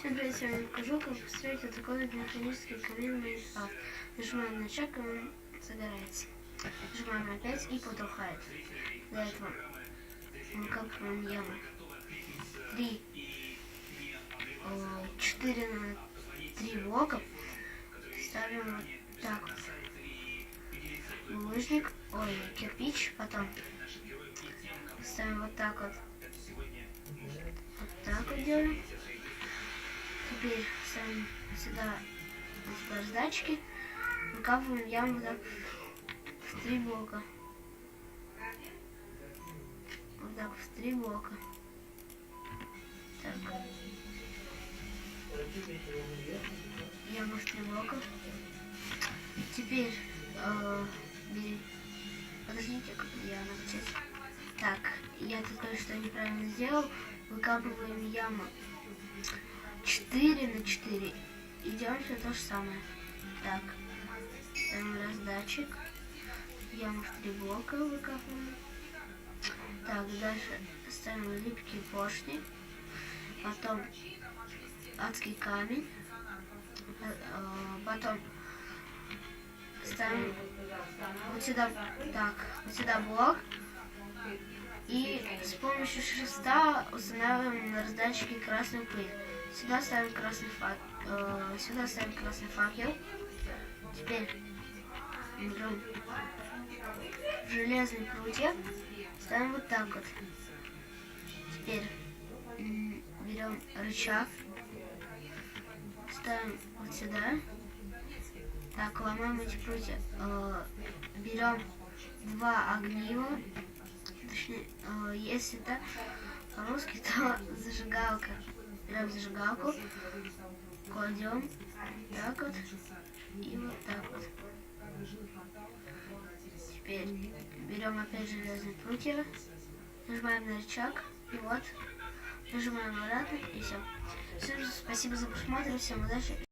Привет, сегодня покажу, как построить вот такой вот механический камин Майнкрафт. Нажимаем на чек, и он загорается. Нажимаем на 5 и потухает. Для этого выкапываем яму. 4 на 3 блока. Ставим вот так вот. Булыжник, кирпич, потом ставим вот так вот. Вот так вот делаем. Теперь ставим сюда раздатчики, выкапываем яму так в 3 блока. Вот так в 3 блока. Так. Яму в 3 блока. Теперь подождите, как я начать. Так, я тут кое-что неправильно сделал. Выкапываем яму 4 на 4 и делаем все то же самое. Так, ставим раздатчик, яму в 3 блока выкапываем. Так, дальше ставим липкие поршни, потом адский камень, потом ставим вот сюда, так, вот сюда блок. И с помощью шеста устанавливаем на раздатчике красную пыль. Сюда ставим красный факел. Теперь берем железный прутья, ставим вот так вот. Теперь берем рычаг, ставим вот сюда. Так, ломаем эти прутья. Берем 2 огнива. Точнее, если это по-русски, то зажигалка. Берем зажигалку, кладем так вот и вот так вот. Теперь берем опять железные прутья, нажимаем на рычаг и вот, нажимаем обратно и все. Всем спасибо за просмотр, всем удачи.